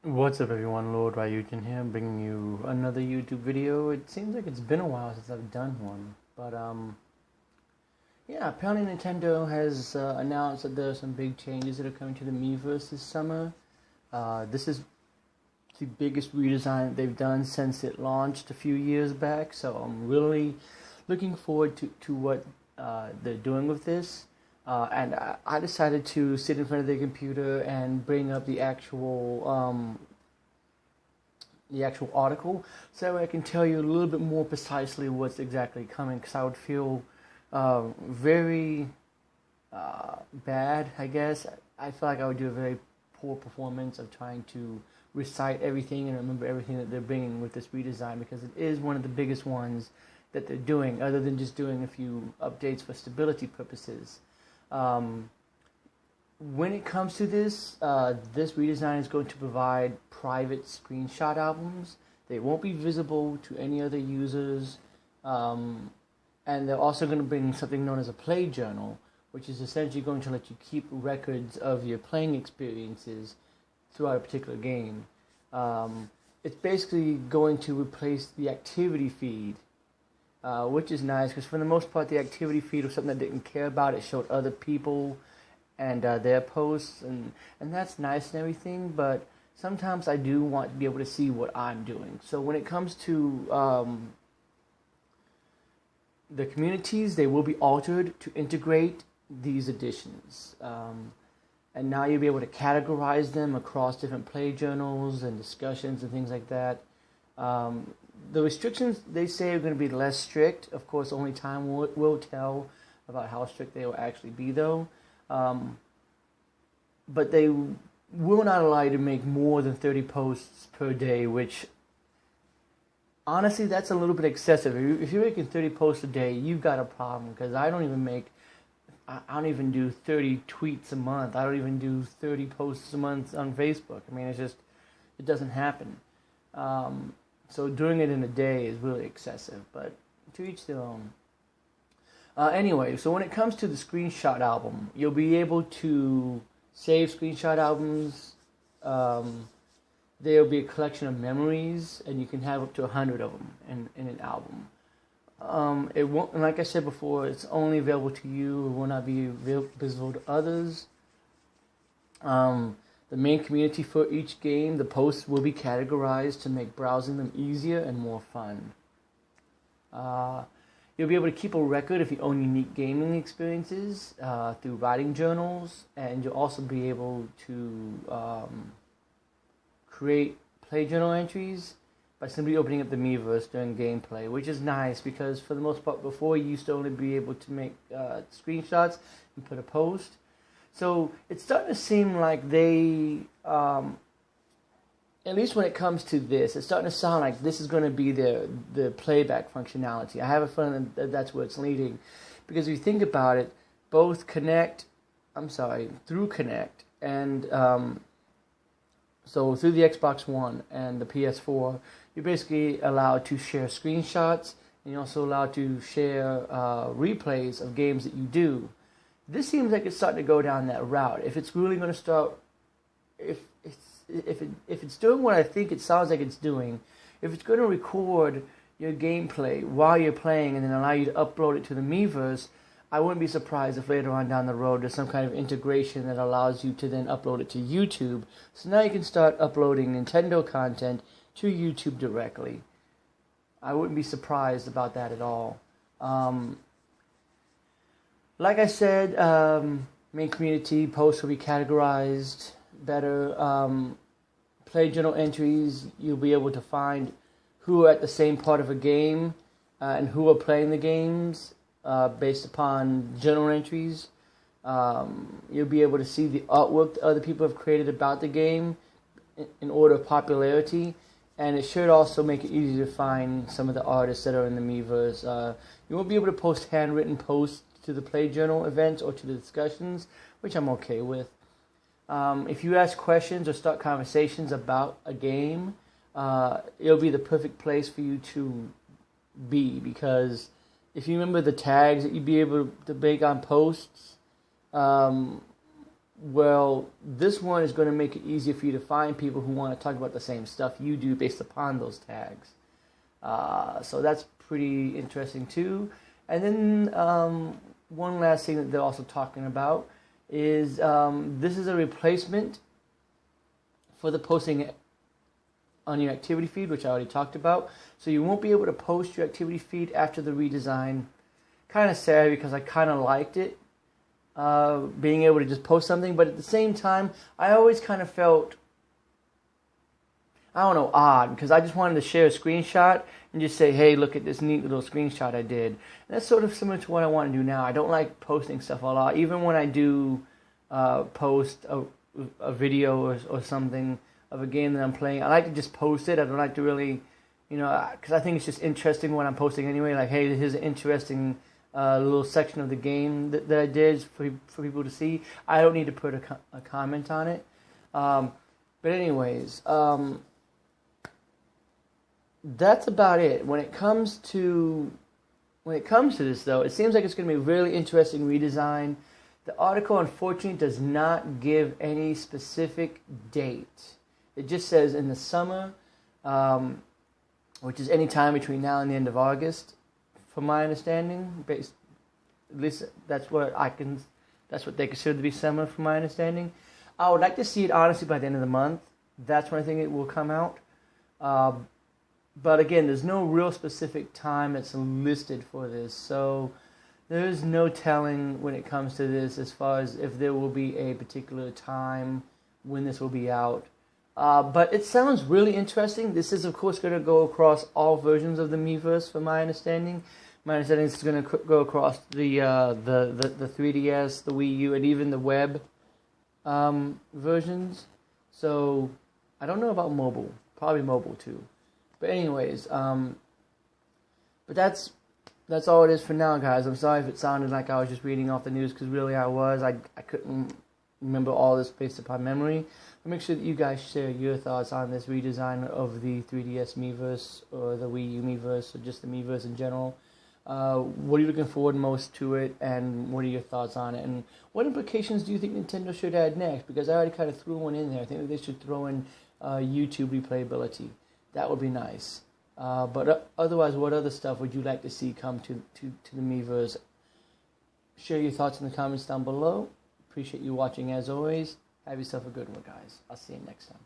What's up, everyone? Lord Ryujin here, bringing you another YouTube video. It seems like it's been a while since I've done one, but yeah. Apparently Nintendo has announced that there are some big changes that are coming to the Miiverse this summer. This is the biggest redesign they've done since it launched a few years back. So I'm really looking forward to what they're doing with this. And I decided to sit in front of the computer and bring up the actual article, so I can tell you a little bit more precisely what's exactly coming. Because I would feel very bad, I guess. I feel like I would do a very poor performance of trying to recite everything and remember everything that they're bringing with this redesign, because it is one of the biggest ones that they're doing, other than just doing a few updates for stability purposes. When it comes to this, this redesign is going to provide private screenshot albums. They won't be visible to any other users, and they're also going to bring something known as a play journal, which is essentially going to let you keep records of your playing experiences throughout a particular game. It's basically going to replace the activity feed, which is nice, because for the most part the activity feed was something I didn't care about. It showed other people and their posts, and that's nice and everything, but sometimes I do want to be able to see what I'm doing. So when it comes to the communities, they will be altered to integrate these additions. And now you'll be able to categorize them across different play journals and discussions and things like that. The restrictions, they say, are going to be less strict. Of course, only time will tell about how strict they will actually be, though. But they will not allow you to make more than 30 posts per day, which, honestly, that's a little bit excessive. If you're making 30 posts a day, you've got a problem, because I don't even do 30 tweets a month. I don't even do 30 posts a month on Facebook. I mean, it doesn't happen. So doing it in a day is really excessive, but to each their own. Anyway, so when it comes to the screenshot album, you'll be able to save screenshot albums. There'll be a collection of memories, and you can have up to 100 of them in an album. It won't, like I said before, it's only available to you. It will not be visible to others. The main community for each game, the posts will be categorized to make browsing them easier and more fun. You'll be able to keep a record of your own unique gaming experiences through writing journals, and you'll also be able to create play journal entries by simply opening up the Miiverse during gameplay, which is nice, because for the most part before you used to only be able to make screenshots and put a post. So it's starting to seem like they, at least when it comes to this, it's starting to sound like this is going to be the playback functionality. I have a feeling that that's where it's leading, because if you think about it, both through Connect and so through the Xbox One and the PS4, you're basically allowed to share screenshots, and you're also allowed to share replays of games that you do. This seems like it's starting to go down that route. If it's really going to start, if it's doing what I think it sounds like it's doing, if it's going to record your gameplay while you're playing and then allow you to upload it to the Miiverse, I wouldn't be surprised if later on down the road there's some kind of integration that allows you to then upload it to YouTube. So now you can start uploading Nintendo content to YouTube directly. I wouldn't be surprised about that at all. Like I said, main community posts will be categorized better. Play journal entries, you'll be able to find who are at the same part of a game and who are playing the games based upon journal entries. You'll be able to see the artwork that other people have created about the game in order of popularity, and it should also make it easy to find some of the artists that are in the Miiverse. You won't be able to post handwritten posts to the play journal events or to the discussions, which I'm okay with. If you ask questions or start conversations about a game, it'll be the perfect place for you to be, because if you remember the tags that you'd be able to make on posts, well, this one is going to make it easier for you to find people who want to talk about the same stuff you do based upon those tags. So that's pretty interesting too. And then one last thing that they're also talking about is this is a replacement for the posting on your activity feed, which I already talked about. So you won't be able to post your activity feed after the redesign. Kind of sad because I kind of liked it. Being able to just post something, but at the same time, I always kind of felt, I don't know, odd, because I just wanted to share a screenshot and just say, hey, look at this neat little screenshot I did. And that's sort of similar to what I want to do now. I don't like posting stuff a lot, even when I do post a video or something of a game that I'm playing. I like to just post it. I don't like to really, because I think it's just interesting when I'm posting anyway, like, hey, here's an interesting little section of the game that I did for people to see. I don't need to put a comment on it. But anyways, that's about it. When it comes to this, though, it seems like it's going to be a really interesting redesign. The article, unfortunately, does not give any specific date. It just says in the summer, which is any time between now and the end of August. From my understanding, at least that's what they consider to be summer, from my understanding. I would like to see it, honestly, by the end of the month. That's when I think it will come out. But again, there's no real specific time that's listed for this. So there's no telling when it comes to this as far as if there will be a particular time when this will be out. But it sounds really interesting. This is, of course, going to go across all versions of the Miiverse, from my understanding. My understanding is it's going to go across the 3DS, the Wii U, and even the web versions. So I don't know about mobile. Probably mobile too. But anyways, but that's all it is for now, guys. I'm sorry if it sounded like I was just reading off the news, because really I was. I couldn't remember all this based upon memory. But make sure that you guys share your thoughts on this redesign of the 3DS Miiverse, or the Wii U Miiverse, or just the Miiverse in general. What are you looking forward most to it, and what are your thoughts on it? And what implications do you think Nintendo should add next? Because I already kind of threw one in there. I think that they should throw in YouTube replayability. That would be nice. But otherwise, what other stuff would you like to see come to the Miiverse? Share your thoughts in the comments down below. Appreciate you watching as always. Have yourself a good one, guys. I'll see you next time.